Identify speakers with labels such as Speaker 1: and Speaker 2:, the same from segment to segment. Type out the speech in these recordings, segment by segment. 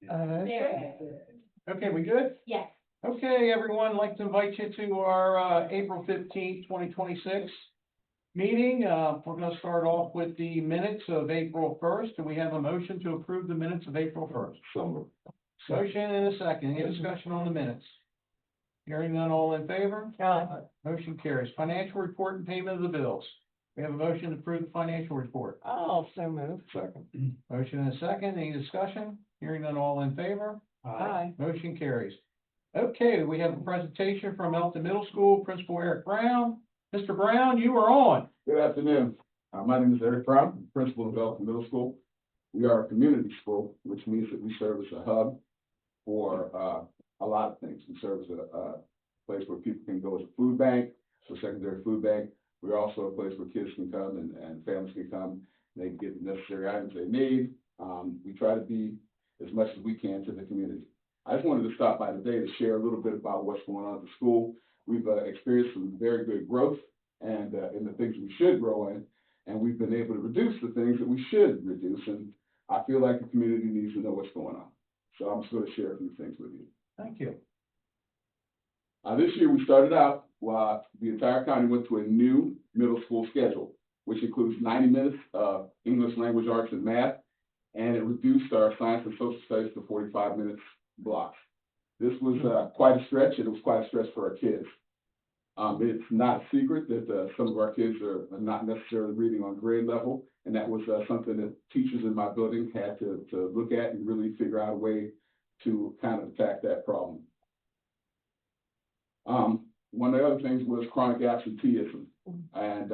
Speaker 1: Okay.
Speaker 2: Okay, we good?
Speaker 1: Yes.
Speaker 2: Okay, everyone, I'd like to invite you to our, April 15th, 2026 meeting. We're gonna start off with the minutes of April 1st. Do we have a motion to approve the minutes of April 1st? Motion and a second. Any discussion on the minutes? Hearing none, all in favor? Motion carries. Financial report and payment of the bills. We have a motion to approve the financial report.
Speaker 1: Oh, so moved.
Speaker 3: Second.
Speaker 2: Motion and a second. Any discussion? Hearing none, all in favor?
Speaker 1: Aye.
Speaker 2: Motion carries. Okay, we have a presentation from Elkton Middle School, Principal Eric Brown. Mr. Brown, you are on.
Speaker 3: Good afternoon. My name is Eric Brown, principal of Elkton Middle School. We are a community school, which means that we serve as a hub for a lot of things. We serve as a place where people can go as a food bank, so secondary food bank. We're also a place where kids can come and families can come. They can get the necessary items they need. We try to be as much as we can to the community. I just wanted to stop by today to share a little bit about what's going on at the school. We've experienced some very good growth and in the things we should grow in, and we've been able to reduce the things that we should reduce. And I feel like the community needs to know what's going on. So I'm just going to share a few things with you.
Speaker 2: Thank you.
Speaker 3: This year we started out, the entire county went to a new middle school schedule, which includes 90 minutes of English language arts and math, and it reduced our science and social studies to 45 minutes blocks. This was quite a stretch, and it was quite a stretch for our kids. It's not a secret that some of our kids are not necessarily reading on grade level, and that was something that teachers in my building had to look at and really figure out a way to kind of attack that problem. One of the other things was chronic absenteeism. And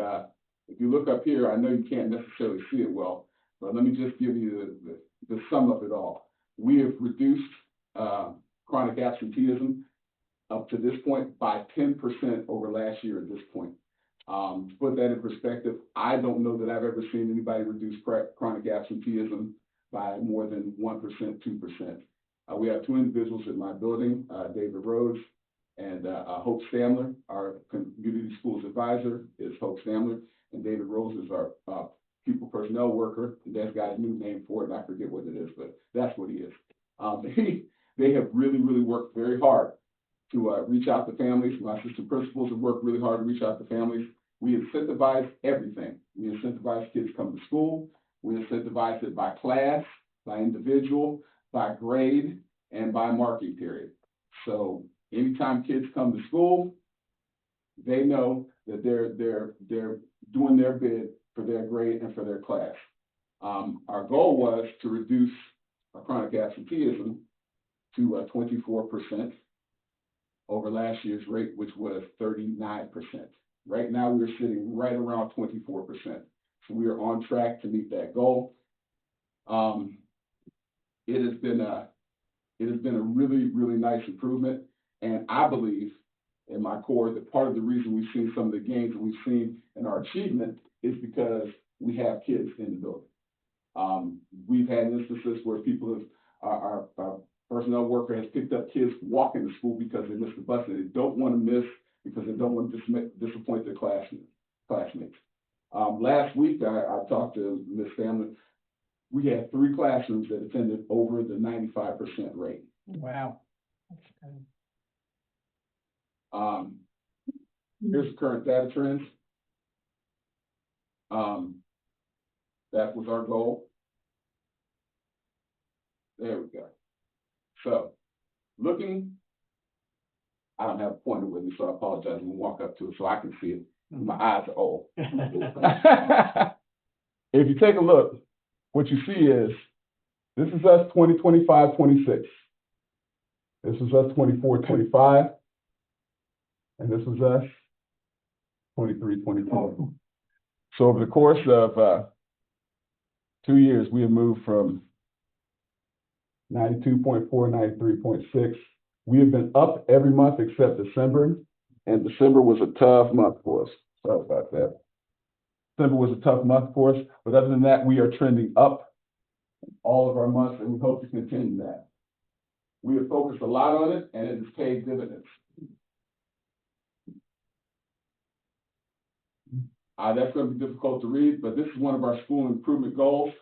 Speaker 3: if you look up here, I know you can't necessarily see it well, but let me just give you the sum of it all. We have reduced chronic absenteeism up to this point by 10% over last year at this point. To put that in perspective, I don't know that I've ever seen anybody reduce chronic absenteeism by more than 1%, 2%. We have two individuals in my building, David Rhodes and Hope Stamler. Our community schools advisor is Hope Stamler, and David Rhodes is our pupil personnel worker. And that's got a new name for it, and I forget what it is, but that's what he is. They have really, really worked very hard to reach out to families. My assistant principals have worked really hard to reach out to families. We incentivize everything. We incentivize kids to come to school. We incentivize it by class, by individual, by grade, and by marking period. So anytime kids come to school, they know that they're doing their bid for their grade and for their class. Our goal was to reduce chronic absenteeism to 24% over last year's rate, which was 39%. Right now, we're sitting right around 24%. So we are on track to meet that goal. It has been a really, really nice improvement. And I believe in my core that part of the reason we've seen some of the gains that we've seen in our achievement is because we have kids in the building. We've had instances where people have, our personnel worker has picked up kids walking to school because they missed the bus and they don't want to miss because they don't want to disappoint their classmates. Last week, I talked to Ms. Stamler. We had 3 classrooms that attended over the 95% rate.
Speaker 2: Wow.
Speaker 3: Here's the current data trends. That was our goal. There we go. So, I don't have a pointer with me, so I apologize. I'm gonna walk up to it so I can see it. My eyes are old. If you take a look, what you see is, this is us 2025, 26. This is us 24, 25. And this was us 23, 24. So over the course of 2 years, we have moved from 92.4, 93.6. We have been up every month except December, and December was a tough month for us. Sorry about that. December was a tough month for us, but other than that, we are trending up all of our months, and we hope to continue that. We have focused a lot on it, and it has paid dividends. That's going to be difficult to read, but this is one of our school improvement goals.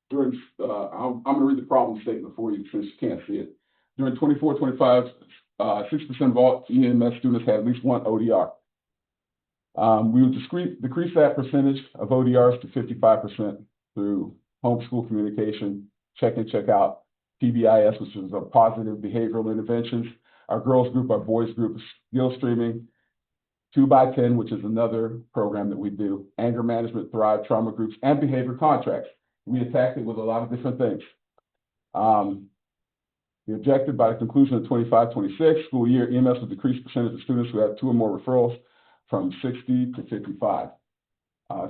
Speaker 3: during, I'm gonna read the problem statement for you since you can't see it. During 24-25, 6% of all EMS students had at least one ODR. We would decrease that percentage of ODRs to 55% through homeschool communication, check in, check out, PBIS, which is a positive behavioral interventions, our girls group, our boys group, skill streaming, 2x10, which is another program that we do, anger management, Thrive, trauma groups, and behavior contracts. We attacked it with a lot of different things. The objective by the conclusion of 25-26 school year, EMS will decrease percentage of students who have 2 or more referrals from 60 to 55.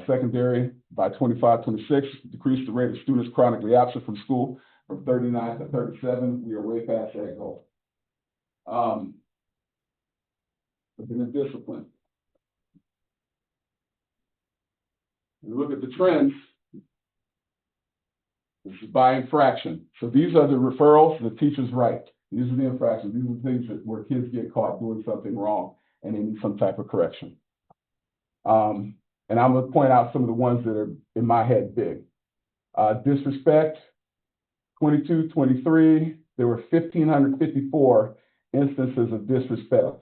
Speaker 3: Secondary, by 25-26, decrease the rate of students chronically absent from school from 39 to 37. We are way past that goal. Looking at discipline. We look at the trends. This is by infraction. So these are the referrals the teachers write. These are the infractions. These are the things where kids get caught doing something wrong and they need some type of correction. And I'm going to point out some of the ones that are in my head big. Disrespect, 22-23, there were 1,554 instances of disrespect.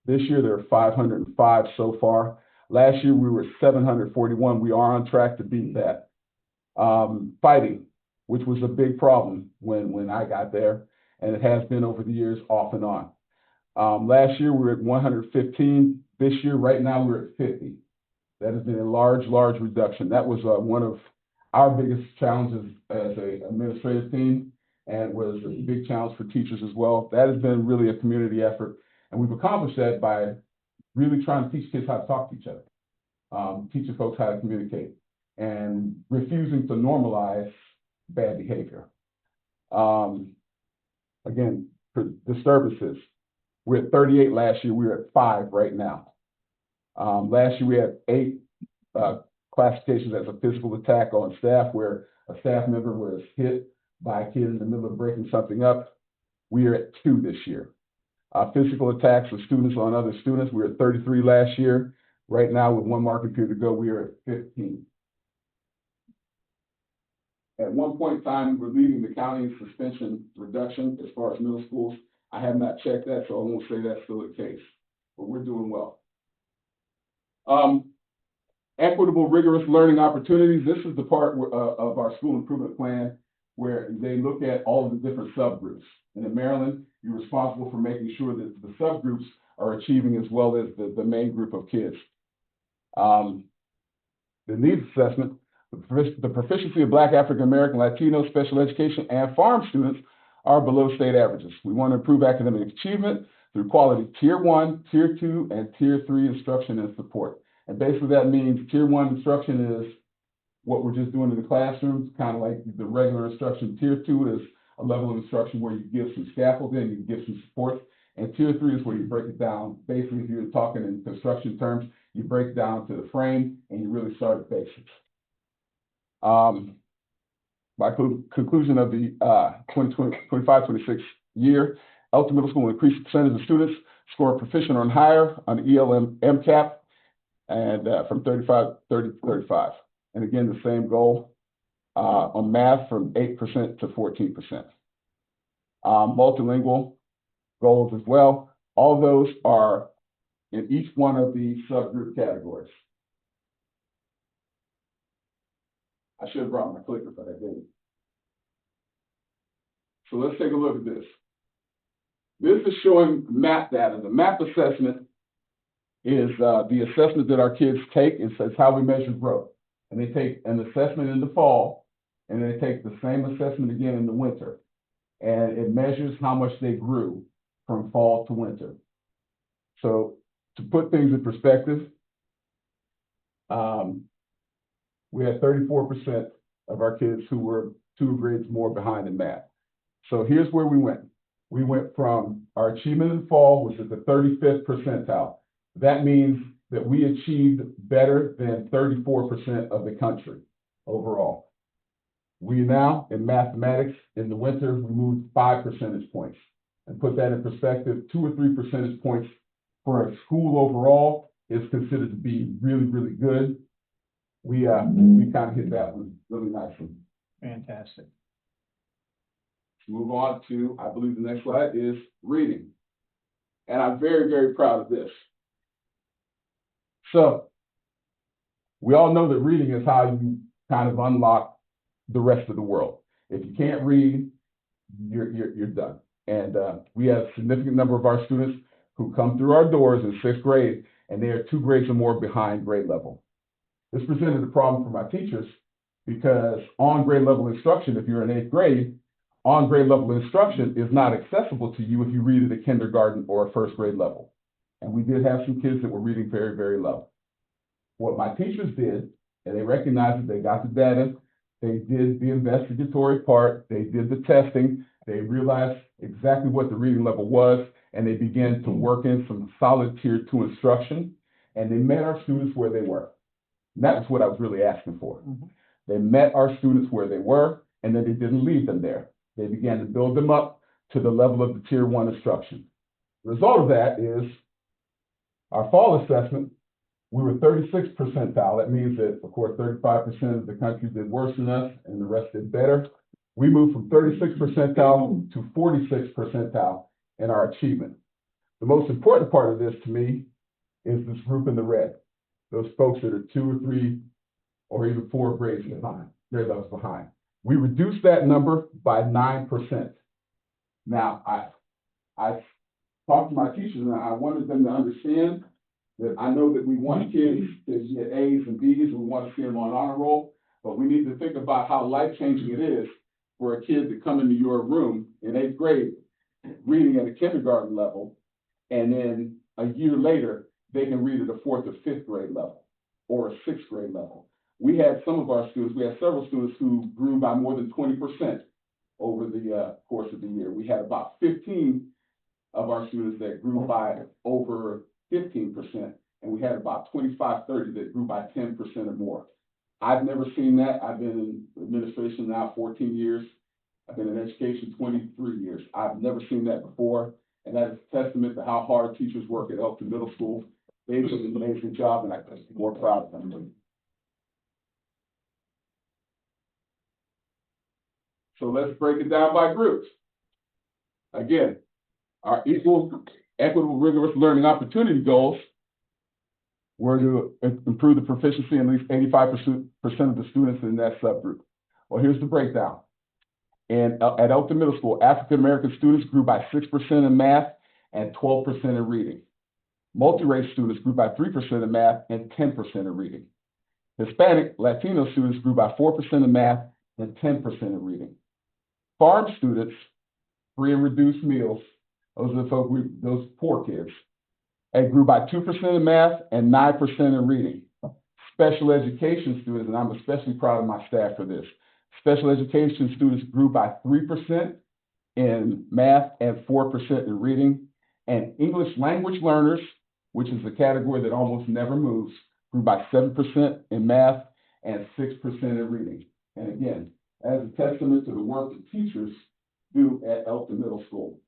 Speaker 3: This year, there are 505 so far. Last year, we were 741. We are on track to beat that. Fighting, which was a big problem when I got there, and it has been over the years off and on. Last year, we were at 115. This year, right now, we're at 50. That has been a large reduction. That was one of our biggest challenges as an administrative team, and was a big challenge for teachers as well. That has been really a community effort, and we've accomplished that by really trying to teach kids how to talk to each other, teaching folks how to communicate, and refusing to normalize bad behavior. Again, for disturbances, we're at 38 last year. We're at 5 right now. Last year, we had 8 classifications as a physical attack on staff, where a staff member was hit by a kid in the middle of breaking something up. We are at 2 this year. Physical attacks of students on other students, we were at 33 last year. Right now, with 1 marking period to go, we are at 15. At one point in time, we were leading the county in suspension reduction as far as middle schools. I have not checked that, so I won't say that's still the case, but we're doing well. Equitable, rigorous learning opportunities. This is the part of our school improvement plan where they look at all of the different subgroups. And in Maryland, you're responsible for making sure that the subgroups are achieving as well as the main group of kids. The needs assessment, the proficiency of Black, African American, Latino, special education, and farm students are below state averages. We want to improve academic achievement through quality Tier 1, Tier 2, and Tier 3 instruction and support. And basically that means Tier 1 instruction is what we're just doing in the classrooms, kind of like the regular instruction. Tier 2 is a level of instruction where you give some scaffolding, you give some support. And Tier 3 is where you break it down. Basically, if you're talking in construction terms, you break it down to the frame and you really start at basics. By conclusion of the 25-26 year, Elkton Middle School will increase the percentage of students score proficient or higher on the ELM MCAP, and from 30 to 35. And again, the same goal on math from 8% to 14%. Multilingual goals as well. All those are in each one of the subgroup categories. I should have brought my clicker, but I didn't. So let's take a look at this. This is showing MAP data. The MAP assessment is the assessment that our kids take, and says how we measure growth. And they take an assessment in the fall, and they take the same assessment again in the winter. And it measures how much they grew from fall to winter. So to put things in perspective, we had 34% of our kids who were 2 grades more behind in math. So here's where we went. We went from our achievement in the fall was at the 35th percentile. That means that we achieved better than 34% of the country overall. We now, in mathematics, in the winter, we moved 5 percentage points. And put that in perspective, 2 or 3 percentage points for a school overall is considered to be really, really good. We kind of hit that one really nicely.
Speaker 2: Fantastic.
Speaker 3: Move on to, I believe the next slide is reading. And I'm very, very proud of this. So, we all know that reading is how you kind of unlock the rest of the world. If you can't read, you're done. And we have a significant number of our students who come through our doors in sixth grade, and they are 2 grades or more behind grade level. This presented a problem for my teachers because on grade level instruction, if you're in 8th grade, on grade level instruction is not accessible to you if you read at a kindergarten or a 1st grade level. And we did have some kids that were reading very, very low. What my teachers did, and they recognized that they got the data, they did the investigatory part, they did the testing, they realized exactly what the reading level was, and they began to work in some solid tier 2 instruction, and they met our students where they were. And that was what I was really asking for. They met our students where they were, and then they didn't leave them there. They began to build them up to the level of the tier 1 instruction. The result of that is our fall assessment, we were 36th percentile. That means that, of course, 35% of the country did worse than us and the rest did better. We moved from 36th percentile to 46th percentile in our achievement. The most important part of this to me is this group in the red, those folks that are 2 or 3 or even 4 grades behind. We reduced that number by 9%. Now, I talked to my teachers and I wanted them to understand that I know that we want kids to get A's and B's, and we want to see them on honor roll, but we need to think about how life-changing it is for a kid to come into your room in 8th grade, reading at a kindergarten level, and then a year later, they can read at a 4th or 5th grade level, or a 6th grade level. We had some of our students, we had several students who grew by more than 20% over the course of the year. We had about 15 of our students that grew by over 15%, and we had about 25, 30 that grew by 10% or more. I've never seen that. I've been in administration now 14 years. I've been in education 23 years. I've never seen that before, and that is a testament to how hard teachers work at Elkton Middle School. They did an amazing job, and I couldn't be more proud of them. So let's break it down by groups. Again, our equal, equitable, rigorous learning opportunity goals were to improve the proficiency in at least 85% of the students in that subgroup. Well, here's the breakdown. At Elkton Middle School, African-American students grew by 6% in math and 12% in reading. Multi-race students grew by 3% in math and 10% in reading. Hispanic, Latino students grew by 4% in math and 10% in reading. Farm students, free and reduced meals, those are the folks, those poor kids, and grew by 2% in math and 9% in reading. Special education students, and I'm especially proud of my staff for this, special education students grew by 3% in math and 4% in reading. And English language learners, which is a category that almost never moves, grew by 7% in math and 6% in reading. And again, as a testament to the work that teachers do at Elkton Middle School.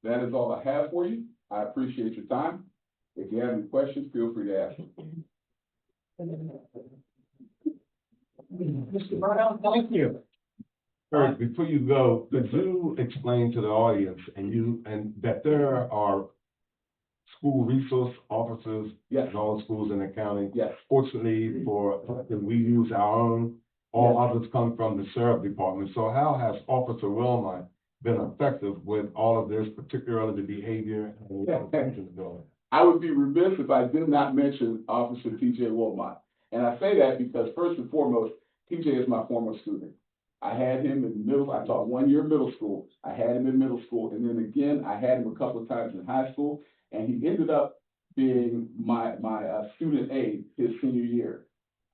Speaker 3: That is all I have for you. I appreciate your time. If you have any questions, feel free to ask.
Speaker 2: Mr. Brown, thank you.
Speaker 4: Eric, before you go, could you explain to the audience and that there are school resource officers
Speaker 3: Yes.
Speaker 4: in all the schools in the county?
Speaker 3: Yes.
Speaker 4: Fortunately for us, we use our own. All others come from the sheriff department. So how has Officer Wilmot been effective with all of this, particularly the behavior and the attention building?
Speaker 3: I would be remiss if I did not mention Officer T.J. Wilmot. And I say that because first and foremost, T.J. is my former student. I had him in I taught 1 year middle school. I had him in middle school. And then again, I had him a couple of times in high school. And he ended up being my student aide his senior year.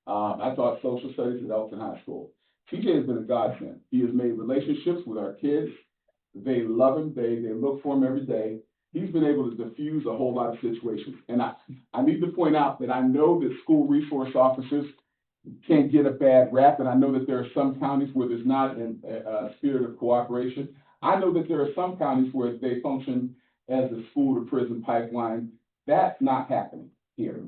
Speaker 3: I taught social studies at Elkton High School. TJ has been a godsend. He has made relationships with our kids. They love him. They look for him every day. He's been able to diffuse a whole lot of situations. And I need to point out that I know that school resource officers can't get a bad rap, and I know that there are some counties where there's not a spirit of cooperation. I know that there are some counties where they function as a school to prison pipeline. That's not happening here,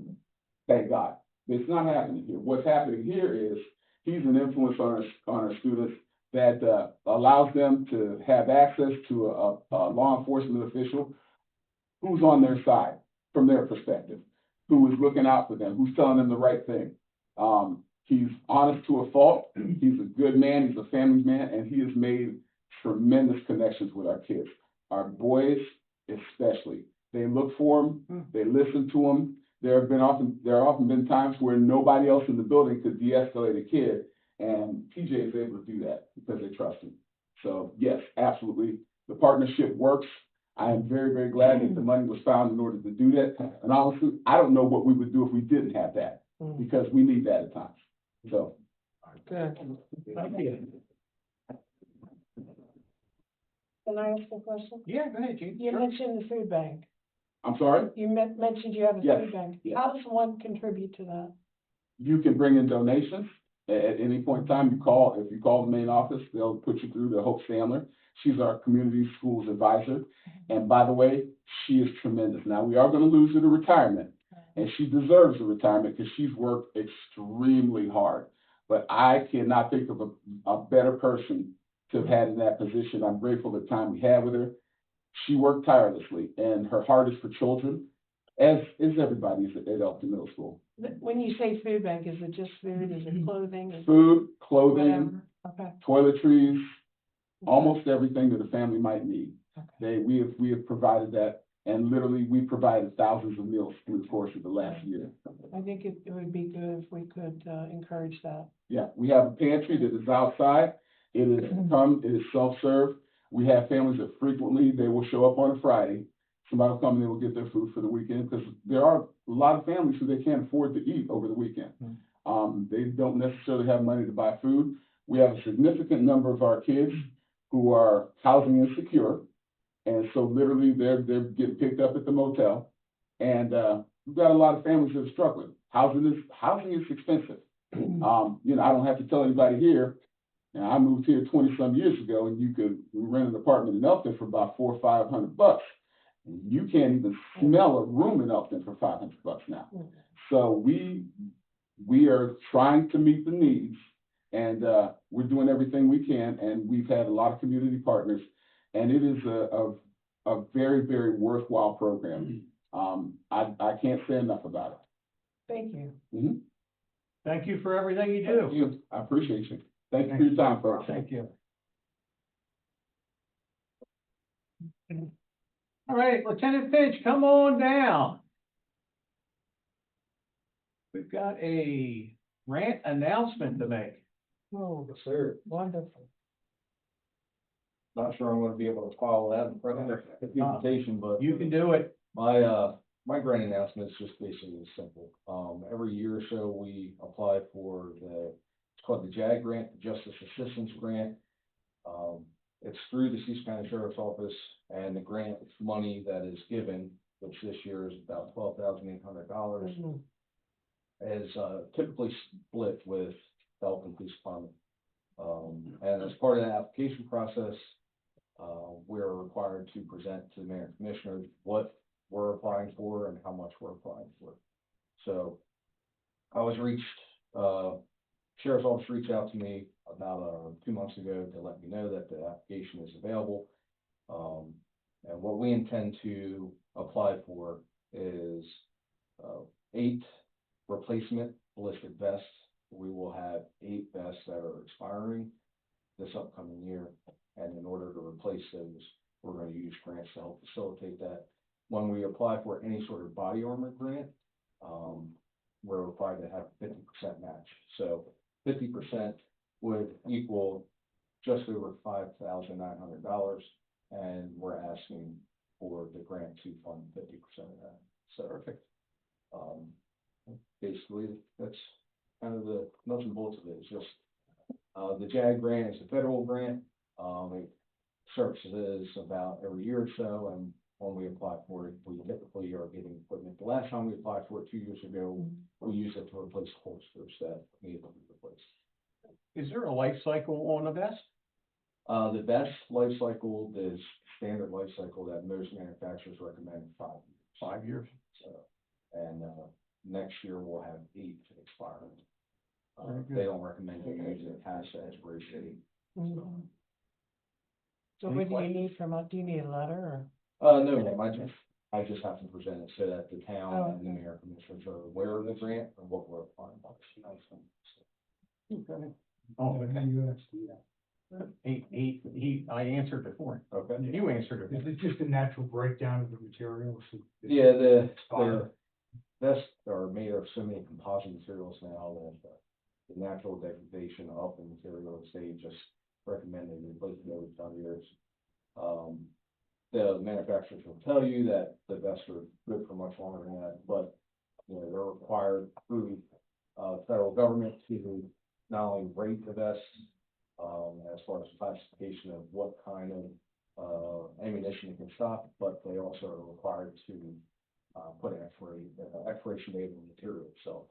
Speaker 3: thank God. It's not happening here. What's happening here is he's an influence on our students that allows them to have access to a law enforcement official who's on their side from their perspective, who is looking out for them, who's telling them the right thing. He's honest to a fault. He's a good man. He's a family man, and he has made tremendous connections with our kids, our boys especially. They look for him. They listen to him. There have often been times where nobody else in the building could de-escalate a kid, and TJ is able to do that because they trust him. So yes, absolutely, the partnership works. I am very, very glad that the money was found in order to do that. And honestly, I don't know what we would do if we didn't have that, because we need that at times. So.
Speaker 1: Good.
Speaker 2: Thank you.
Speaker 1: Can I ask a question?
Speaker 2: Yeah, go ahead, Gene.
Speaker 1: You
Speaker 2: Sure.
Speaker 1: mentioned the food bank.
Speaker 3: I'm sorry?
Speaker 1: You mentioned you have a
Speaker 3: Yes,
Speaker 1: food bank.
Speaker 3: yes.
Speaker 1: How does one contribute to that?
Speaker 3: You can bring in donations at any point in time. If you call the main office, they'll put you through to Hope Sandler. She's our community schools advisor. And by the way, she is tremendous. Now, we are going to lose her to retirement, and she deserves a retirement because she's worked extremely hard. But I cannot think of a better person to have had in that position. I'm grateful for the time we had with her. She worked tirelessly, and her heart is for children, as is everybody's at Elkton Middle School.
Speaker 1: When you say food bank, is it just food? Is it clothing? Is it
Speaker 3: Food, clothing,
Speaker 1: whatever? Okay.
Speaker 3: toiletries, almost everything that a family might need.
Speaker 1: Okay.
Speaker 3: We have provided that, and literally we provided thousands of meals through the course of the last year.
Speaker 1: I think it would be good if we could encourage that.
Speaker 3: Yeah, we have a pantry that is outside. It is self-serve. We have families that frequently, they will show up on a Friday. Somebody will come and they will get their food for the weekend, because there are a lot of families who they can't afford to eat over the weekend. They don't necessarily have money to buy food. We have a significant number of our kids who are housing insecure. And so literally they're getting picked up at the motel. And we've got a lot of families that are struggling. Housing is expensive. You know, I don't have to tell anybody here. Now, I moved here 20-some years ago, and you could rent an apartment in Elkton for about $400 or $500. And you can't even smell a room in Elkton for $500 now. So we are trying to meet the needs, and we're doing everything we can. And we've had a lot of community partners, and it is a very, very worthwhile program. I can't say enough about it.
Speaker 1: Thank you.
Speaker 3: Mm-hmm.
Speaker 2: Thank you for everything you do.
Speaker 3: Thank you. I appreciate you. Thank you for your time, folks.
Speaker 2: Thank you. All right, Lieutenant Finch, come on down. We've got a grant announcement to make.
Speaker 1: Oh,
Speaker 5: Yes, sir.
Speaker 1: wonderful.
Speaker 5: Not sure I'm gonna be able to follow that in front of the presentation, but
Speaker 2: You can do it.
Speaker 5: my grant announcement is just basically simple. Every year or so, we apply for it's called the JAG grant, the Justice Assistance Grant. It's through the Cecil County Sheriff's Office, and the grant money that is given, which this year is about $12,800, is typically split with the Elkton Police Department. And as part of the application process, we're required to present to the mayor and commissioner what we're applying for and how much we're applying for. So I was Sheriff's Office reached out to me about 2 months ago to let me know that the application is available. And what we intend to apply for is 8 replacement ballistic vests. We will have 8 vests that are expiring this upcoming year. And in order to replace those, we're going to use grants to help facilitate that. When we apply for any sort of body armor grant, we're required to have 50% match. So 50% would equal just over $5,900, and we're asking for the grant to fund 50% of that. So perfect. Basically, that's kind of the nuts and bolts of it. It's just the JAG grant is a federal grant. It services about every year or so, and when we apply for it, we typically are getting equipment. The last time we applied for it 2 years ago, we used it to replace holsters that needed to be replaced.
Speaker 2: Is there a life cycle on a vest?
Speaker 5: The best life cycle is standard life cycle that most manufacturers recommend 5 years.
Speaker 2: 5 years.
Speaker 5: So, and next year we'll have 8 expiring.
Speaker 2: Very good.
Speaker 5: They don't recommend you using it past the expiration date.
Speaker 1: Mhm. So
Speaker 2: Any
Speaker 1: what do you
Speaker 2: questions?
Speaker 1: need from us? Do you need a letter
Speaker 5: No, ma'am, I just have to present it so that the
Speaker 1: Oh,
Speaker 5: town and the
Speaker 1: okay.
Speaker 5: mayor commissioners are aware of the grant and what we're applying for.
Speaker 2: Okay. Oh, okay. I answered before.
Speaker 5: Okay.
Speaker 2: You answered it.
Speaker 6: Is it just a natural breakdown of the materials?
Speaker 5: Yeah, the
Speaker 6: Expire.
Speaker 5: vests are made of so many composite materials now that the natural degradation of the materials, they just recommend they replace them every 5 years. The manufacturers will tell you that the vests are good for much longer than that, but, you know, they're required through, federal government to not only rate the vests, as far as classification of what kind of, ammunition it can stop, but they also are required to, put an expiration date on the material, so.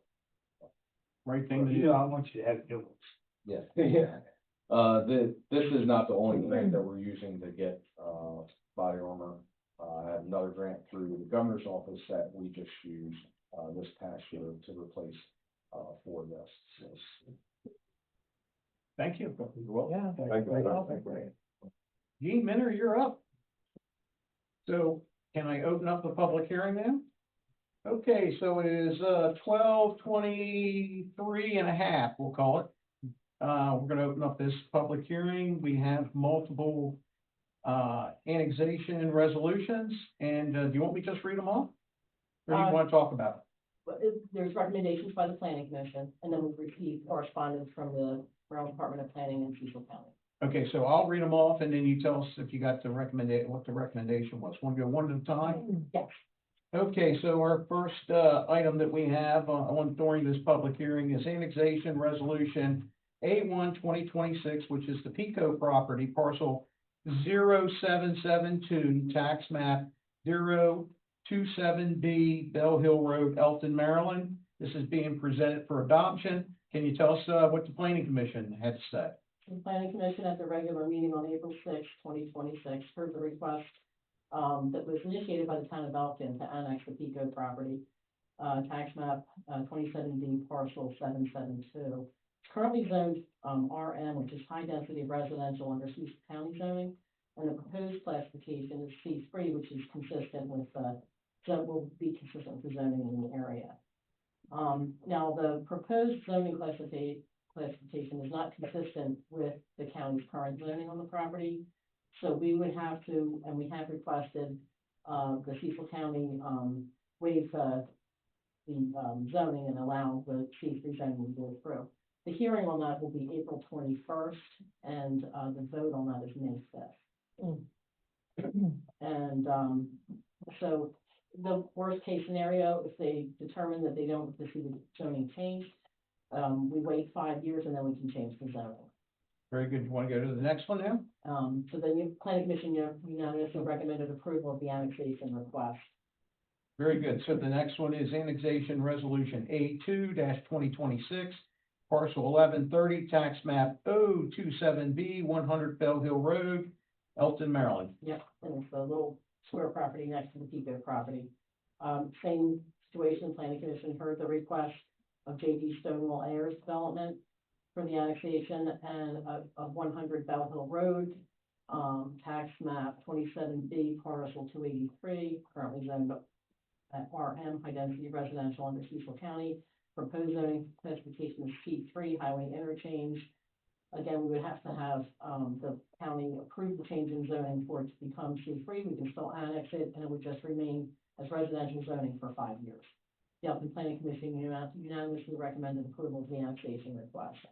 Speaker 2: Right thing to
Speaker 6: You
Speaker 2: do.
Speaker 6: know, I want you to have new ones.
Speaker 5: Yeah, yeah. This is not the only grant that we're using to get, body armor. I have another grant through the governor's office that we just used, this past year to replace, 4 vests.
Speaker 2: Thank you.
Speaker 5: You're welcome.
Speaker 1: Yeah.
Speaker 5: Thank you.
Speaker 1: Awesome.
Speaker 2: Gene Minner, you're up. So can I open up the public hearing now? Okay, so it is 12:23 and a half, we'll call it. We're gonna open up this public hearing. We have multiple annexation resolutions, and do you want me to just read them off? Or do you want to talk about
Speaker 7: But there's recommendations by the planning commission, and then we've received correspondence from the Maryland Department of Planning in Cecil County.
Speaker 2: it? Okay, so I'll read them off, and then you tell us if you got the what the recommendation was. Want to go one at a time?
Speaker 7: Yes.
Speaker 2: Okay, so our first item that we have on during this public hearing is annexation resolution A1/2026, which is the Pico property parcel 0772, tax map 027B, Bell Hill Road, Elkton, Maryland. This is being presented for adoption. Can you tell us what the planning commission had to say?
Speaker 7: The planning commission at their regular meeting on April 6, 2026, heard the request that was initiated by the town of Elkton to annex the Pico property, tax map 27B parcel 772. It's currently zoned RM, which is high density residential under Cecil County zoning, and the proposed classification is C3, which is consistent with will be consistent with the zoning in the area. Now, the proposed zoning classification is not consistent with the county's current zoning on the property. So we would have to, and we have requested, the Cecil County, waive, the zoning and allow the C3 zoning to go through. The hearing on that will be April 21st, and, the vote on that is May 5th. And, so the worst case scenario, if they determine that they don't see the zoning changed, we wait 5 years and then we can change the zoning.
Speaker 2: Very good. You want to go to the next one now?
Speaker 7: So the planning commission unanimously recommended approval of the annexation request.
Speaker 2: Very good. So the next one is annexation resolution A2-2026, parcel 1130, tax map 027B, 100 Bell Hill Road, Elkton, Maryland.
Speaker 7: Yep, and it's the little square property next to the Pico property. Same situation, planning commission heard the request of J.D. Stonewall Ayers Development for the annexation and of 100 Bell Hill Road, tax map 27B, parcel 283, currently zoned at RM, high density residential under Cecil County. Proposed zoning classification is C3, highway interchange. Again, we would have to have, the county approve the change in zoning for it to become C3. We can still annex it, and it would just remain as residential zoning for 5 years. The Elkton Planning Commission unanimously recommended approval of the annexation request.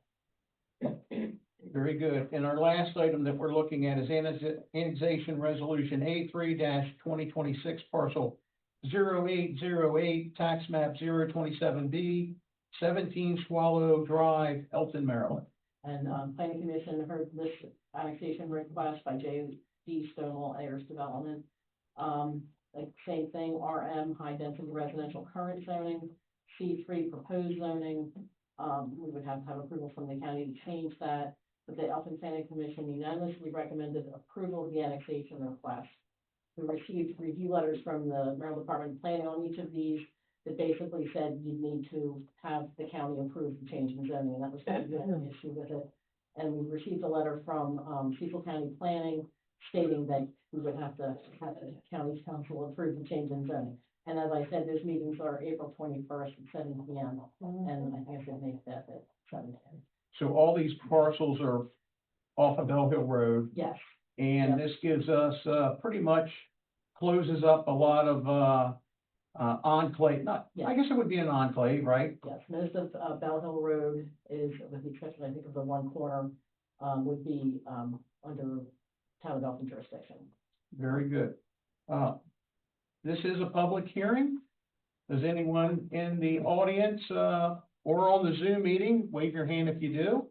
Speaker 2: Very good. And our last item that we're looking at is annexation resolution A3-2026, parcel 0808, tax map 027B, 17 Swallow Drive, Elkton, Maryland.
Speaker 7: And, planning commission heard this annexation request by J.D. Stonewall Ayers Development. Like same thing, RM, high density residential current zoning, C3 proposed zoning. We would have to have approval from the county to change that, but the Elkton Planning Commission unanimously recommended approval of the annexation request. We received review letters from the Maryland Department of Planning on each of these. that basically said you need to have the county approve the change in zoning, and that was the issue with it. And we received a letter from, Cecil County Planning stating that we would have to have the county's council approve the change in zoning. And as I said, those meetings are April 21st at 7 p.m. And I think I should make that at 7 p.m.
Speaker 2: So all these parcels are off of Bell Hill Road,
Speaker 7: Yes,
Speaker 2: and this gives us, pretty much closes up a lot of, enclave, not, I
Speaker 7: Yeah.
Speaker 2: guess it would be an enclave, right?
Speaker 7: yes, most of, Bell Hill Road is, with the exception, I think, of the one corner, would be, under town of Elkton jurisdiction.
Speaker 2: Very good. This is a public hearing. Does anyone in the audience, or on the Zoom meeting, wave your hand if you do,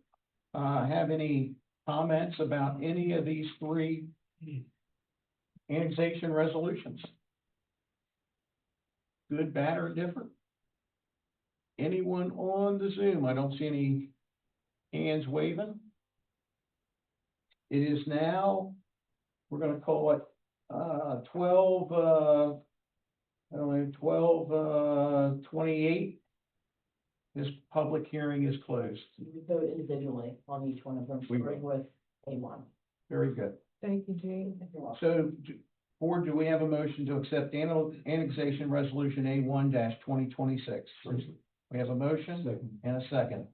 Speaker 2: have any comments about any of these three annexation resolutions? Good, bad, or different? Anyone on the Zoom? I don't see any hands waving. It is now, we're gonna call it, 12:28. This public hearing is closed.
Speaker 7: You would vote individually on each one of them,
Speaker 2: We
Speaker 7: starting with A1.
Speaker 2: Very good.
Speaker 1: Thank you, Jean.
Speaker 7: You're welcome.
Speaker 2: So, board, do we have a motion to accept annexation resolution A1-2026? We have a motion and a second.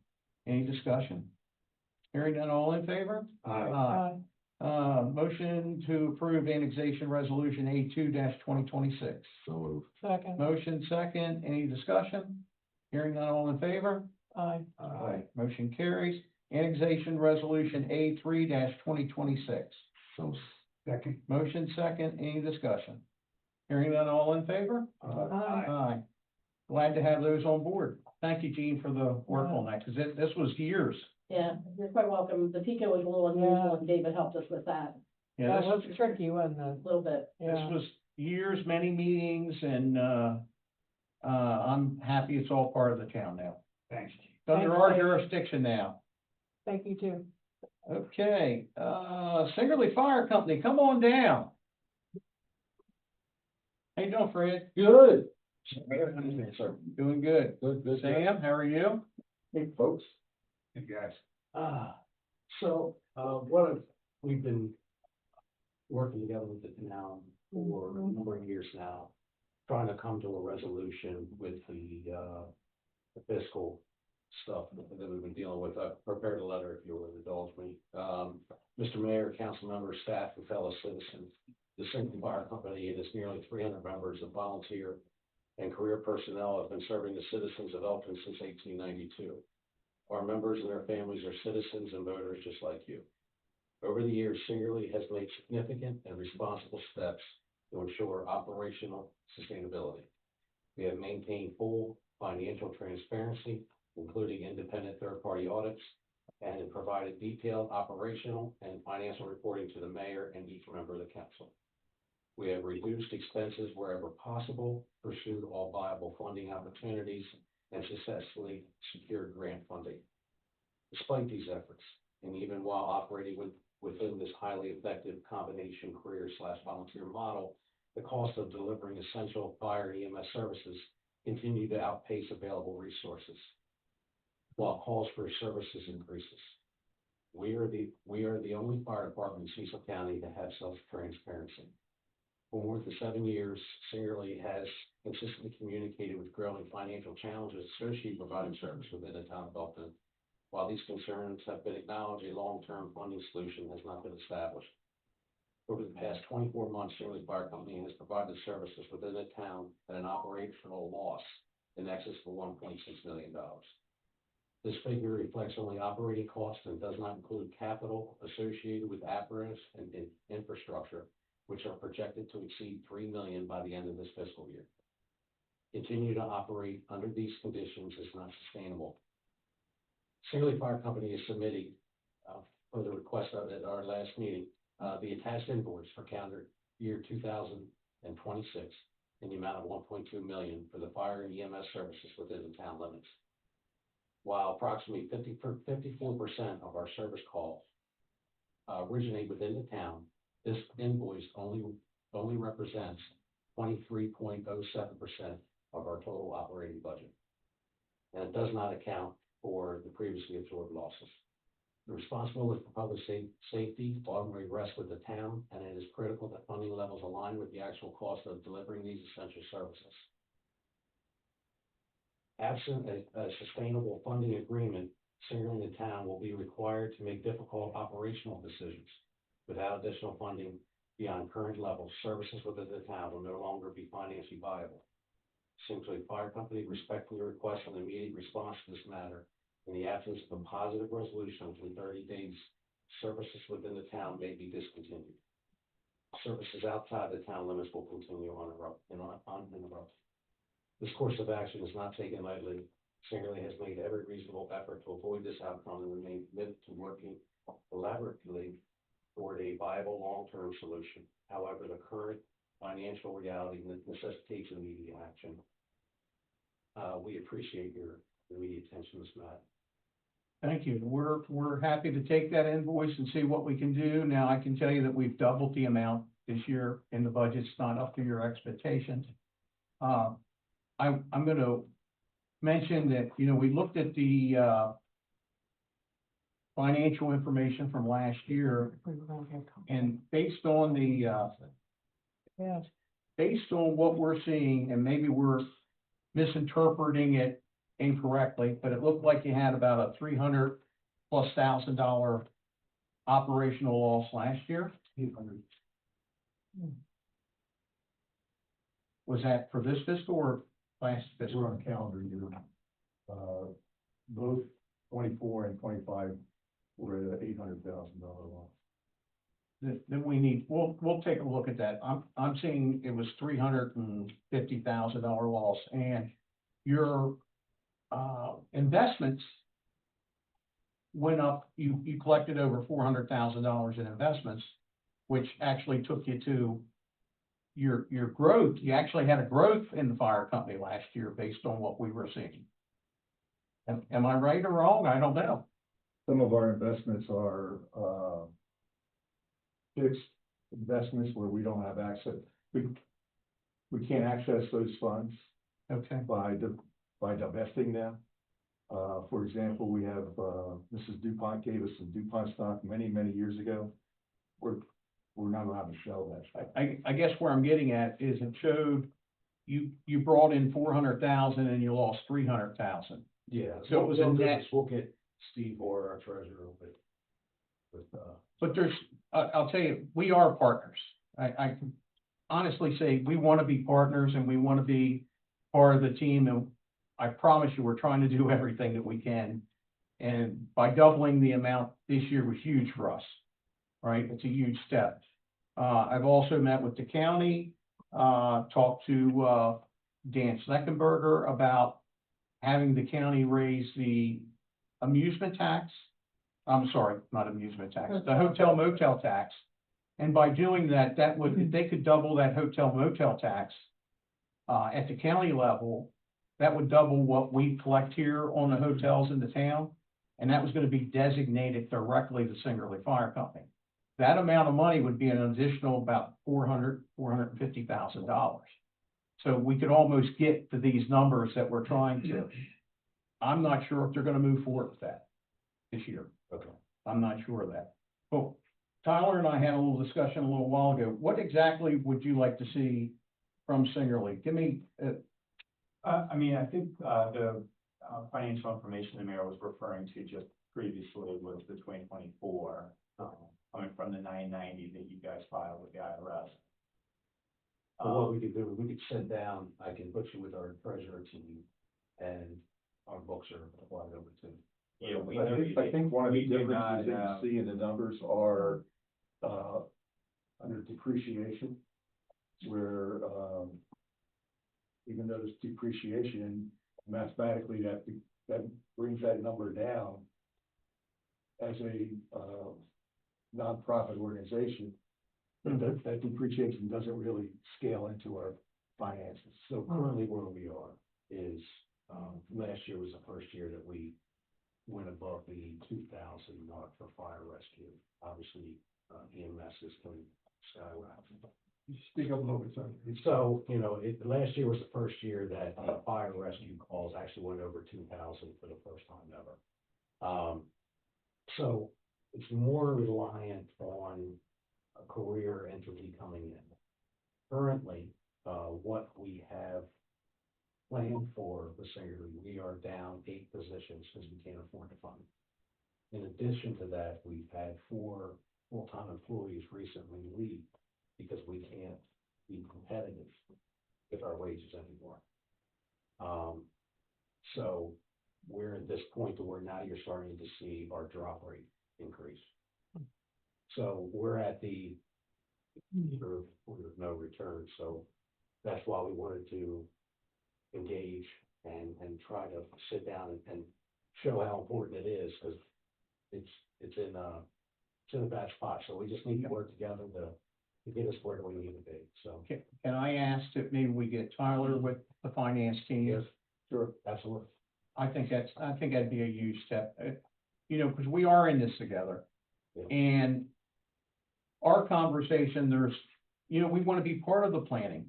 Speaker 2: Any discussion? Hearing none, all in favor?
Speaker 1: Aye.
Speaker 2: Motion to approve annexation resolution A2-2026.
Speaker 4: So moved.
Speaker 1: Second.
Speaker 2: Motion second, any discussion? Hearing none, all in favor?
Speaker 1: Aye.
Speaker 2: Motion carries. Annexation resolution A3-2026.
Speaker 4: So
Speaker 6: Second.
Speaker 2: Motion second, any discussion? Hearing none, all in favor?
Speaker 1: Aye.
Speaker 2: Aye. Glad to have those on board. Thank you, Jean, for the work on that, because this was years.
Speaker 7: Yeah, you're quite welcome. The PICO was a little unusual, and David helped us with that
Speaker 2: Yeah,
Speaker 1: That
Speaker 2: this
Speaker 1: was tricky, wasn't
Speaker 7: a
Speaker 1: it?
Speaker 7: little bit.
Speaker 2: this
Speaker 1: Yeah.
Speaker 2: was years, many meetings, and, I'm happy it's all part of the town now.
Speaker 6: Thanks.
Speaker 2: It's under
Speaker 1: Thanks,
Speaker 2: our
Speaker 1: Dave.
Speaker 2: jurisdiction now.
Speaker 1: Thank you too.
Speaker 2: Okay, Singerly Fire Company, come on down. How you doing, Fred?
Speaker 5: Good.
Speaker 2: Doing good.
Speaker 5: Good.
Speaker 2: Sam, how are you?
Speaker 5: Hey, folks.
Speaker 6: Hey, guys.
Speaker 8: We've been working together with the town for a number of years now, trying to come to a resolution with the fiscal stuff that we've been dealing with. I prepared a letter, if you will indulge me. Mr. Mayor, council members, staff, and fellow citizens, the Singerly Fire Company and its nearly 300 members of volunteer and career personnel have been serving the citizens of Elkton since 1892. Our members and their families are citizens and voters just like you. Over the years, Singerly has made significant and responsible steps to ensure operational sustainability. We have maintained full financial transparency, including independent third-party audits, and have provided detailed operational and financial reporting to the mayor and each member of the council. We have reduced expenses wherever possible, pursued all viable funding opportunities, and successfully secured grant funding. Despite these efforts, and even while operating within this highly effective combination career/volunteer model, the cost of delivering essential fire and EMS services continue to outpace available resources, while calls for services increases. We are the only fire department in Cecil County to have self-transparency. For more than 7 years, Singerly has consistently communicated with growing financial challenges associated with providing service within the town of Elkton. While these concerns have been acknowledged, a long-term funding solution has not been established. Over the past 24 months, Singerly Fire Company has provided services within the town at an operational loss in excess of $1.6 million. This figure reflects only operating costs and does not include capital associated with apparatus and infrastructure, which are projected to exceed $3 million by the end of this fiscal year. Continue to operate under these conditions is not sustainable. Singerly Fire Company is submitting, for the request at our last meeting, the attached invoice for calendar year 2026 in the amount of $1.2 million for the fire and EMS services within the town limits. While approximately 54% of our service calls originate within the town, this invoice only represents 23.07% of our total operating budget. And it does not account for the previously absorbed losses. The responsibility for public safety ultimately rests with the town, and it is critical that funding levels align with the actual cost of delivering these essential services. Absent a sustainable funding agreement, Singerly and the town will be required to make difficult operational decisions. Without additional funding beyond current levels, services within the town will no longer be financially viable. Singerly Fire Company respectfully requests an immediate response to this matter. In the absence of a positive resolution within 30 days, services within the town may be discontinued. Services outside the town limits will continue uninterrupted. This course of action is not taken lightly. Singerly has made every reasonable effort to avoid this outcome and remain committed to working collaboratively toward a viable long-term solution. However, the current financial reality necessitates immediate action. We appreciate your immediate attention to this matter.
Speaker 2: Thank you. We're happy to take that invoice and see what we can do. Now, I can tell you that we've doubled the amount this year in the budget. It's not up to your expectations. I'm gonna mention that, we looked at the, financial information from last year, and based on what we're seeing, and maybe we're misinterpreting it incorrectly, but it looked like you had about a $300,000+ operational loss last year.
Speaker 6: 800.
Speaker 2: Was that for this fiscal or last fiscal?
Speaker 6: We're on calendar year. Both 24 and 25 were at $800,000 loss.
Speaker 2: Then we'll take a look at that. I'm seeing it was $350,000 loss, and your investments went up. You collected over $400,000 in investments, which actually took you to your growth. You actually had a growth in the fire company last year based on what we were seeing. Am I right or wrong? I don't know.
Speaker 6: Some of our investments are fixed investments where we don't have access. We can't access those funds
Speaker 2: Okay.
Speaker 6: by divesting them. For example, we have, Mrs. DuPont gave us some DuPont stock many, many years ago. We're not allowed to sell that stock.
Speaker 2: I guess where I'm getting at is it showed you brought in 400,000 and you lost 300,000.
Speaker 8: Yeah,
Speaker 2: So it was a net.
Speaker 8: We'll get Steve or our treasurer with
Speaker 2: But there's, I'll tell you, we are partners. I can honestly say we want to be partners and we want to be part of the team. And I promise you, we're trying to do everything that we can. And by doubling the amount this year was huge for us, right? It's a huge step. I've also met with the county, talked to Dan Schneckenberger about having the county raise the amusement tax. I'm sorry, not amusement tax, the hotel motel tax. And by doing that, if they could double that hotel motel tax at the county level, that would double what we collect here on the hotels in the town. And that was going to be designated directly to Singerly Fire Company. That amount of money would be an additional about $450,000. So we could almost get to these numbers that we're trying to. I'm not sure if they're going to move forward with that this year.
Speaker 8: Okay.
Speaker 2: I'm not sure of that. But Tyler and I had a little discussion a little while ago. What exactly would you like to see from Singerly? Give me,
Speaker 9: I mean, I think, the, financial information the mayor was referring to just previously was the 2024, coming from the 990 that you guys filed with the IRS.
Speaker 8: But what we could do, we could sit down, I can put you with our treasurer team, and our books are applied over to.
Speaker 9: Yeah, we
Speaker 6: I think one of the
Speaker 9: we do
Speaker 6: differences that
Speaker 9: not,
Speaker 6: you see in the numbers are, under depreciation, where, even though there's depreciation, mathematically, that brings that number down. As a, nonprofit organization, that depreciation doesn't really scale into our finances.
Speaker 8: So currently where we are is, last year was the first year that we went above the 2,000 mark for fire rescue. Obviously, EMS is going skyrocket.
Speaker 6: Speak up a little bit, sir.
Speaker 8: So, last year was the first year that fire rescue calls actually went over 2,000 for the first time ever. So it's more reliant on a career entity coming in. Currently, what we have planned for the Singerly, we are down 8 positions because we can't afford to fund. In addition to that, we've had 4 full-time employees recently leave because we can't be competitive with our wages anymore. So we're at this point to where now you're starting to see our drop rate increase. So we're at the point of no return, so that's why we wanted to engage and try to sit down and show how important it is, because it's in a bad spot, so we just need to work together to get us where we need to be, so.
Speaker 2: Can I ask that maybe we get Tyler with the finance team?
Speaker 8: Yes, sure, absolutely.
Speaker 2: I think that'd be a huge step, because we are in this together.
Speaker 8: Yeah.
Speaker 2: And our conversation, we want to be part of the planning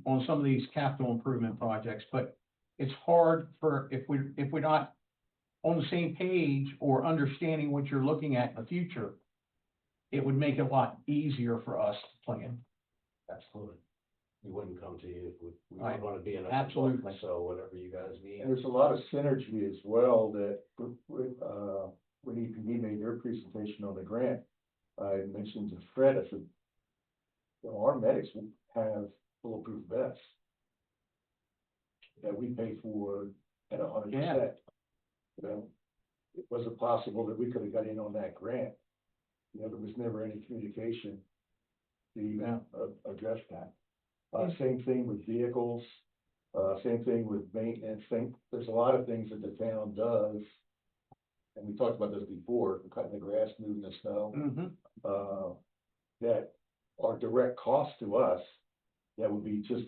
Speaker 2: on some of these capital improvement projects, but it's hard if we're not on the same page or understanding what you're looking at in the future, it would make it a lot easier for us to plan.
Speaker 8: Absolutely. We wouldn't come to you if we
Speaker 2: Right.
Speaker 8: want to be in a.
Speaker 2: Absolutely.
Speaker 8: So whatever you guys need.
Speaker 6: And there's a lot of synergy as well that, when EPD made their presentation on the grant, I mentioned to Fred, I said, our medics have bulletproof vests that we pay for at 100%. It wasn't possible that we could have got in on that grant. There was never any communication to even address that. Same thing with vehicles, same thing with maintenance, there's a lot of things that the town does. And we talked about this before, cutting the grass, moving the snow, that are direct costs to us, that would be just,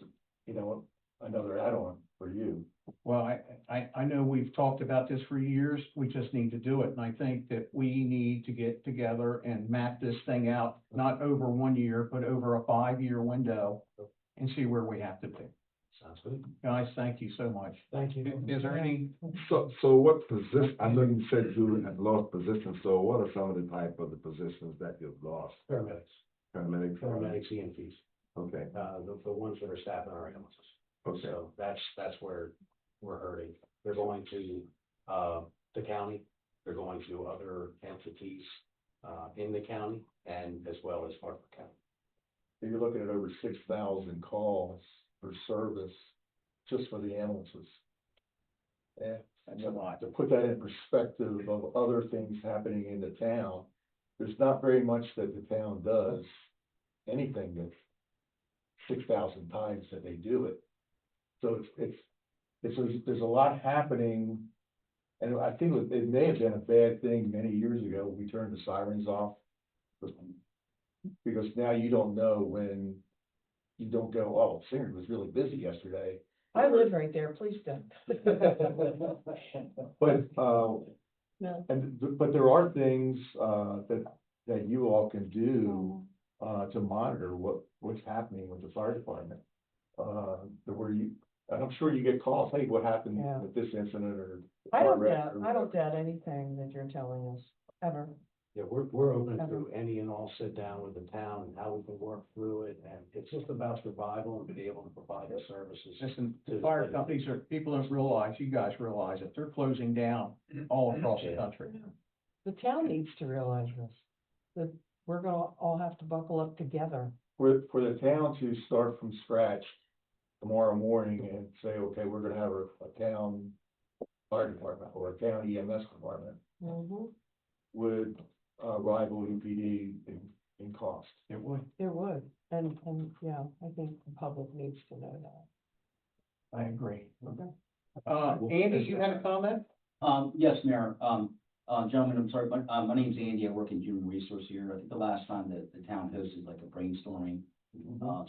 Speaker 6: another add-on for you.
Speaker 2: Well, I know we've talked about this for years, we just need to do it, and I think that we need to get together and map this thing out, not over 1 year, but over a 5-year window, and see where we have to be.
Speaker 8: Sounds good.
Speaker 2: Guys, thank you so much.
Speaker 8: Thank you.
Speaker 2: Is there any,
Speaker 4: So what position, I know you said you had lost positions, so what are some of the type of the positions that you've lost?
Speaker 8: Paramedics,
Speaker 4: Paramedics?
Speaker 8: EMTs,
Speaker 4: Okay,
Speaker 8: the ones that are staffing our ambulances.
Speaker 4: okay,
Speaker 8: So that's where we're hurting. They're going to, the county, they're going to other entities, in the county and as well as Hartford County.
Speaker 6: You're looking at over 6,000 calls for service just for the ambulances.
Speaker 2: yeah, that's a lot.
Speaker 6: To put that in perspective of other things happening in the town, there's not very much that the town does, anything that's 6,000 times that they do it. So there's a lot happening, and I think it may have been a bad thing many years ago when we turned the sirens off. Because now you don't know when you don't go, oh, Singer was really busy yesterday.
Speaker 1: I live right there, please don't.
Speaker 6: But,
Speaker 1: No.
Speaker 6: but there are things, that you all can do, to monitor what's happening with the fire department. And I'm sure you get calls, hey, what happened
Speaker 1: Yeah.
Speaker 6: with this incident or.
Speaker 1: I don't doubt anything that you're telling us, ever.
Speaker 8: Yeah, we're open to any and all sit down with the town and how we can work through it, and it's just about survival and be able to provide the services.
Speaker 2: Listen, the fire companies people don't realize, you guys realize it, they're closing down all across the country.
Speaker 1: The town needs to realize this, that we're gonna all have to buckle up together.
Speaker 6: For the town to start from scratch tomorrow morning and say, okay, we're gonna have a town fire department or a town EMS department, would rival EPD in cost.
Speaker 2: It would.
Speaker 1: It would, and yeah, I think the public needs to know that.
Speaker 2: I agree. Andy, you had a comment?
Speaker 10: Yes, Mayor. Gentlemen, I'm sorry, my name's Andy. I work in human resource here. I think the last time that the town hosted like a brainstorming,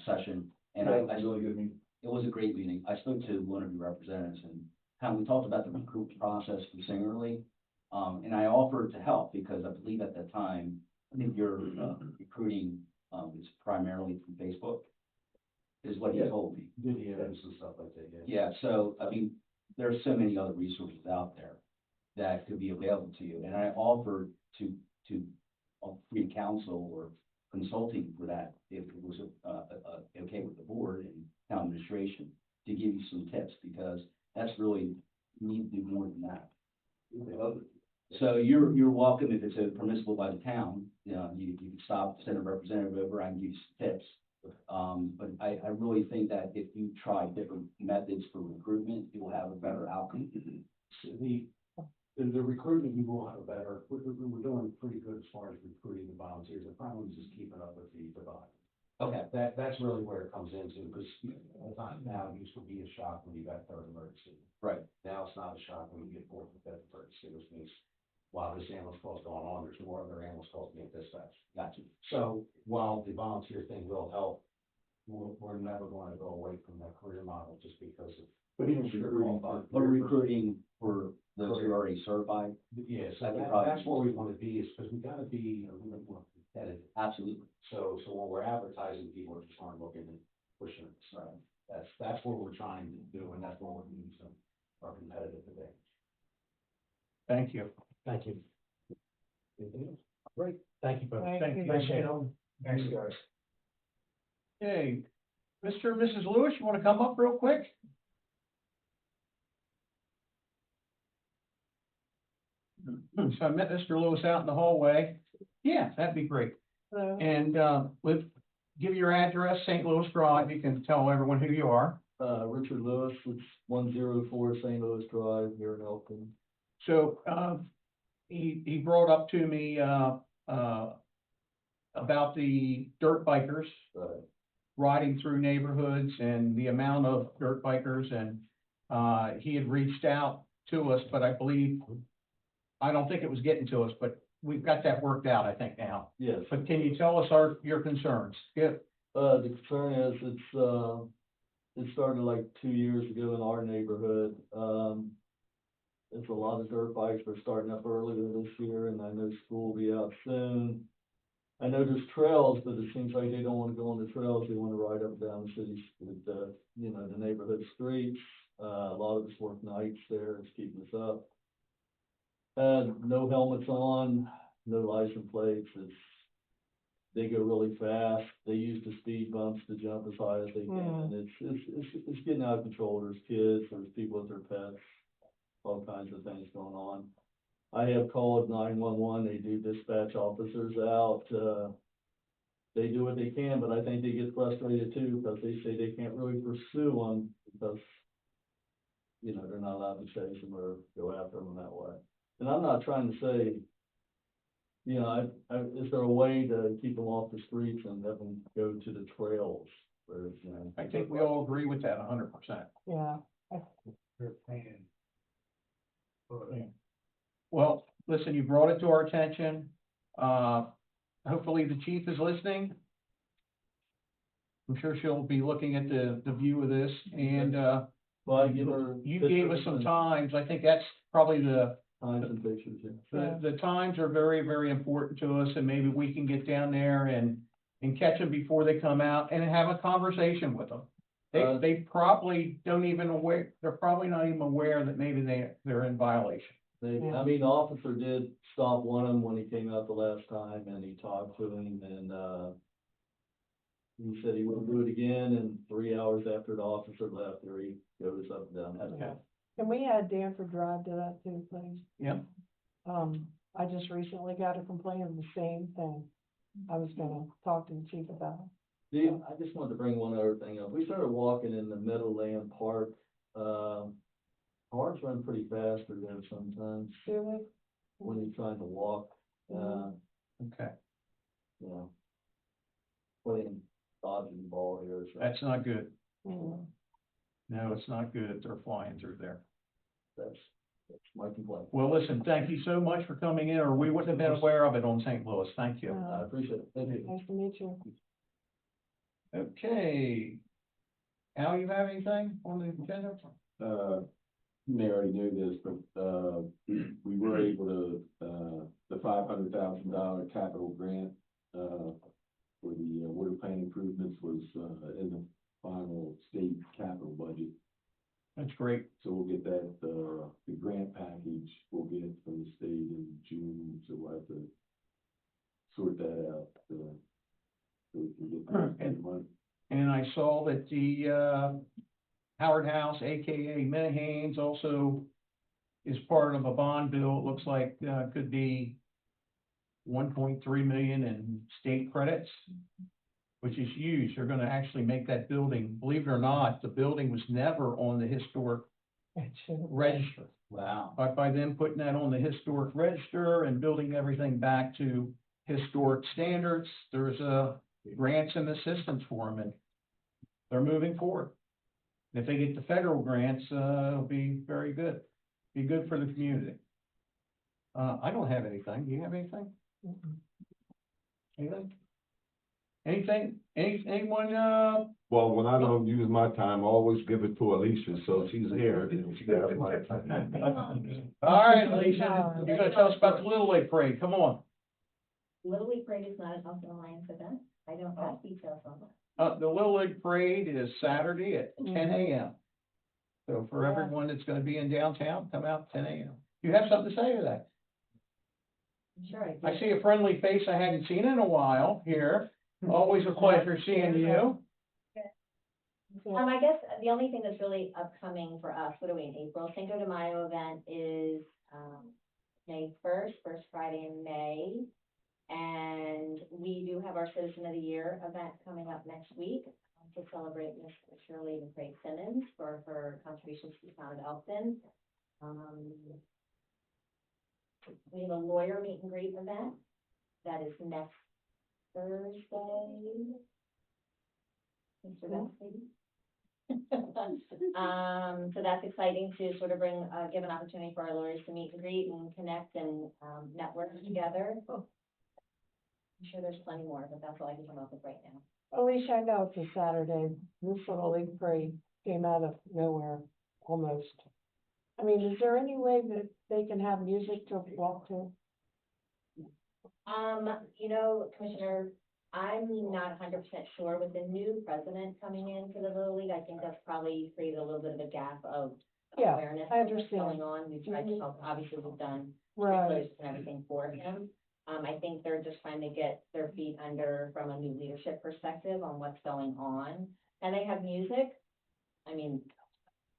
Speaker 10: session. And
Speaker 6: That was a really good meeting.
Speaker 10: It was a great meeting. I spoke to one of your representatives and how we talked about the recruitment process for Singerly. And I offered to help because I believe at that time, I think your recruiting It's primarily from Facebook, is what he
Speaker 5: Yeah.
Speaker 10: told me.
Speaker 5: Videos and stuff like that, yeah.
Speaker 10: Yeah, so, I mean, there's so many other resources out there that could be available to you, and I offered to free counsel or consulting for that, if it was, okay with the board and town administration, to give you some tips, because that's really, you need to do more than that. So you're welcome, if it's permissible by the town, you know, you can stop, send a representative over, I can give you some tips. But I really think that if you try different methods for recruitment, you will have a better outcome.
Speaker 8: So the recruitment, we will have a better, we're doing pretty good as far as recruiting the volunteers. The problem is just keeping up with the volume.
Speaker 10: Okay,
Speaker 8: That's really where it comes into, because a time now it used to be a shock when you got third emergency.
Speaker 10: right,
Speaker 8: Now it's not a shock when you get fourth and fifth emergency, which means while this ambulance call's going on, there's more other ambulance calls being dispatched.
Speaker 10: gotcha.
Speaker 8: So while the volunteer thing will help, we're never going to go away from that career model just because of.
Speaker 6: But even
Speaker 8: sheer
Speaker 6: recruiting
Speaker 8: qualified-
Speaker 10: But recruiting for those who are already certified,
Speaker 8: Yeah, so
Speaker 10: That could probably
Speaker 8: that's where we want to be, is because we gotta be a little more competitive.
Speaker 10: absolutely.
Speaker 8: So when we're advertising, people just aren't looking and pushing it. So that's what we're trying to do, and that's what we're using our competitive advantage.
Speaker 2: Thank you.
Speaker 8: Thank you. Anything else? Great, thank you, folks.
Speaker 1: Thank you.
Speaker 8: Appreciate it.
Speaker 6: Thanks, guys.
Speaker 2: Hey, Mr. and Mrs. Lewis, you wanna come up real quick? So I met Mr. Lewis out in the hallway. Yeah, that'd be great.
Speaker 1: Hello.
Speaker 2: And, give your address, St. Louis Drive, you can tell everyone who you are.
Speaker 11: Richard Lewis, it's 104 St. Louis Drive here in Elkton.
Speaker 2: So, he brought up to me, about the dirt bikers riding through neighborhoods and the amount of dirt bikers, and, he had reached out to us, but I don't think it was getting to us, but we've got that worked out, I think, now.
Speaker 11: Yes,
Speaker 2: But can you tell us your concerns? Yeah,
Speaker 11: the concern is it started like 2 years ago in our neighborhood. There's a lot of dirt bikes were starting up earlier this year, and I know school will be out soon. I know there's trails, but it seems like they don't wanna go on the trails, they wanna ride up and down the city, the neighborhood streets. A lot of us work nights there, it's keeping us up. No helmets on, no license plates, they go really fast, they use the speed bumps to jump as high as they can, and it's getting out of control, there's kids, there's people with their pets, all kinds of things going on. I have called 911, they do dispatch officers out, they do what they can, but I think they get frustrated too, because they say they can't really pursue them, because, they're not allowed to chase them or go after them that way. And I'm not trying to say, is there a way to keep them off the streets and have them go to the trails? Where,
Speaker 2: I think we all agree with that 100%.
Speaker 1: Yeah.
Speaker 6: They're paying.
Speaker 2: Well, listen, you brought it to our attention. Hopefully the chief is listening. I'm sure she'll be looking at the view of this, and,
Speaker 11: Well, I give her.
Speaker 2: you gave us some times. I think that's probably
Speaker 11: Times and pictures, yeah.
Speaker 2: the times are very, very important to us, and maybe we can get down there and catch them before they come out and have a conversation with them. They probably they're probably not even aware that maybe they're in violation.
Speaker 11: The officer did stop one of them when he came out the last time, and he talked to him, and, he said he wouldn't do it again, and 3 hours after the officer left, there he goes up and down that
Speaker 2: Okay.
Speaker 11: path.
Speaker 1: Can we add Danford Drive to that too, please?
Speaker 2: Yeah.
Speaker 1: I just recently got a complaint of the same thing. I was gonna talk to the chief about it.
Speaker 11: I just wanted to bring one other thing up. We started walking in the Meadowland Park. Cars run pretty fast through there sometimes
Speaker 1: Do we?
Speaker 11: when you're trying to walk,
Speaker 2: Okay,
Speaker 11: playing dodging ball here, so
Speaker 2: that's not good.
Speaker 1: Mm.
Speaker 2: No, it's not good if they're flying through there.
Speaker 11: that's my complaint.
Speaker 2: Well, listen, thank you so much for coming in, or we wouldn't have been aware of it on St. Louis. Thank you.
Speaker 11: I appreciate it. Thank you.
Speaker 1: Nice to meet you.
Speaker 2: Okay. Al, you have anything on the agenda?
Speaker 3: You may already know this, but, we were able to, the $500,000 capital grant,
Speaker 4: for the water plant improvements was, in the final state capital budget.
Speaker 2: That's great.
Speaker 4: So we'll get that, the grant package, we'll get it from the state in June, so we'll have to sort that out, so we can get that money.
Speaker 2: And I saw that the, Howard House, AKA Minahanes, also is part of a bond bill. It looks like, could be 1.3 million in state credits, which is huge. They're gonna actually make that building, believe it or not, the building was never on the historic register.
Speaker 10: Wow.
Speaker 2: But by them putting that on the historic register and building everything back to historic standards, there's grants and assistance for them, and they're moving forward. If they get the federal grants, it'll be very good. Be good for the community. I don't have anything. Do you have anything? Anything? Anyone,
Speaker 4: Well, when I don't use my time, I always give it to Alicia, so she's here, and she got my time.
Speaker 2: all right, Alicia, you're gonna tell us about the Little League Parade. Come on.
Speaker 12: Little League Parade is not an Elkton Alliance event. I don't have details on that.
Speaker 2: The Little League Parade is Saturday at 10 a.m. So for
Speaker 1: Yeah.
Speaker 2: everyone that's gonna be in downtown, come out 10 a.m. You have something to say to that?
Speaker 12: Sure, I do.
Speaker 2: I see a friendly face I hadn't seen in a while here. Always a pleasure seeing you.
Speaker 12: I guess the only thing that's really upcoming for us, what are we in April? Cinco de Mayo event is, May first Friday in May. And we do have our Citizen of the Year event coming up next week to celebrate Miss Shirley and Craig Simmons for her contributions to the town of Elkton. We have a lawyer meet and greet event that is next Thursday. Mr. Best, maybe? So that's exciting to sort of bring, give an opportunity for our lawyers to meet and greet and connect and, network together. I'm sure there's plenty more, but that's all I can come up with right now.
Speaker 1: Alicia, I know it's a Saturday. This Little League Parade came out of nowhere, almost. I mean, is there any way that they can have music to walk to?
Speaker 12: You know, Commissioner, I'm not 100% sure with the new president coming in for the Little League. I think that's probably created a little bit of a gap of
Speaker 1: Yeah,
Speaker 12: awareness
Speaker 1: I
Speaker 12: of what's
Speaker 1: understand.
Speaker 12: going on. We've tried to
Speaker 1: Mhm.
Speaker 12: help, obviously we've done
Speaker 1: Right.
Speaker 12: posts and everything for him. I think they're just trying to get their feet under from a new leadership perspective on what's going on. And they have music. I mean,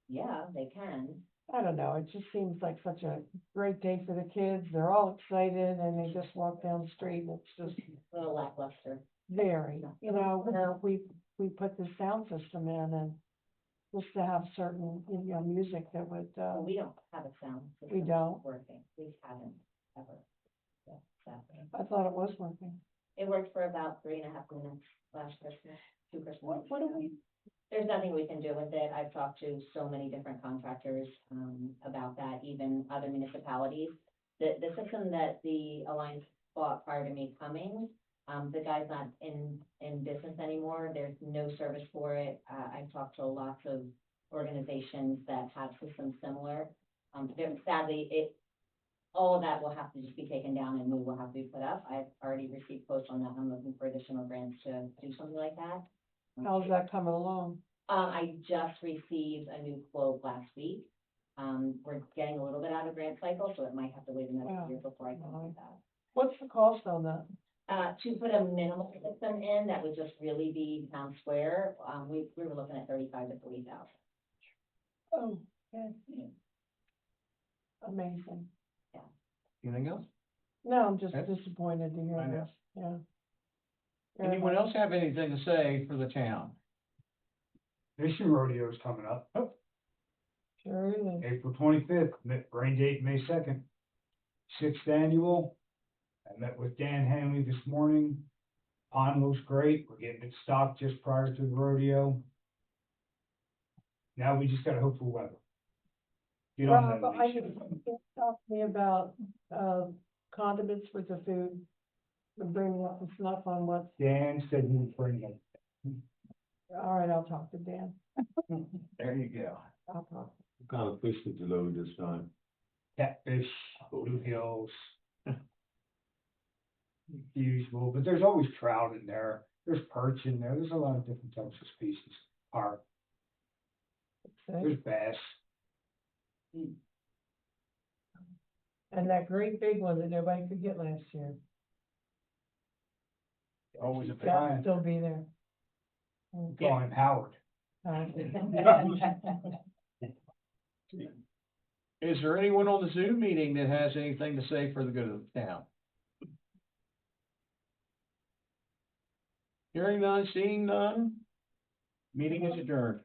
Speaker 12: yeah, they can.
Speaker 1: I don't know, it just seems like such a great day for the kids. They're all excited and they just walk down the street and it's just
Speaker 12: A little lackluster.
Speaker 1: very, you know, where we put the sound system in and just to have certain, you know, music that would,
Speaker 12: We don't have a sound system.
Speaker 1: We don't?
Speaker 12: Working. We haven't ever. Yeah, sadly.
Speaker 1: I thought it was working.
Speaker 12: It worked for about 3.5 minutes last Christmas, 2 Christmas.
Speaker 1: What do we,
Speaker 12: There's nothing we can do with it. I've talked to so many different contractors, about that, even other municipalities. The system that the Alliance bought prior to me coming, the guy's not in business anymore. There's no service for it. I've talked to lots of organizations that have systems similar. Sadly, all of that will have to just be taken down and we will have to be put up. I've already received quotes on that. I'm looking for additional grants to do something like that.
Speaker 1: how's that coming along?
Speaker 12: I just received a new quote last week. We're getting a little bit out of grant cycle, so it might have to wait another
Speaker 1: Yeah.
Speaker 12: year before I can do that.
Speaker 1: What's the cost on that?
Speaker 12: To put a minimal system in, that would just really be town square, we were looking at 35 to 40,000.
Speaker 1: Oh, okay. Amazing.
Speaker 2: Anything else?
Speaker 1: No, I'm just
Speaker 2: Yes.
Speaker 1: disappointed to hear
Speaker 2: I know.
Speaker 1: this, yeah. Very
Speaker 2: Anyone
Speaker 1: much.
Speaker 2: else have anything to say for the town?
Speaker 13: Fishing rodeo's coming up,
Speaker 1: Sure is.
Speaker 13: April 25th, rain date, May 2nd. 6th annual. I met with Dan Hanley this morning. Pond looks great. We're getting it stocked just prior to the rodeo. Now we just gotta hope for weather. Get on that,
Speaker 1: Rob, I
Speaker 13: Alicia.
Speaker 1: you talked to me about, condiments with the food. And bringing up the snuff on what,
Speaker 13: Dan said he would bring it.
Speaker 1: all right, I'll talk to Dan.
Speaker 2: There you go.
Speaker 1: I'll talk.
Speaker 4: What kind of fish did you load this time?
Speaker 13: Catfish, bluegills. The usual, but there's always trout in there. there's perch in there, there's a lot of different types of species, carp,
Speaker 1: So-
Speaker 13: there's bass.
Speaker 1: And that great big one that nobody could get last year,
Speaker 13: Always a
Speaker 1: that'll
Speaker 13: trying,
Speaker 1: still be there.
Speaker 13: call him Howard.
Speaker 2: Is there anyone on the Zoom meeting that has anything to say for the good of the town? Hearing none, seeing none, meeting is adjourned.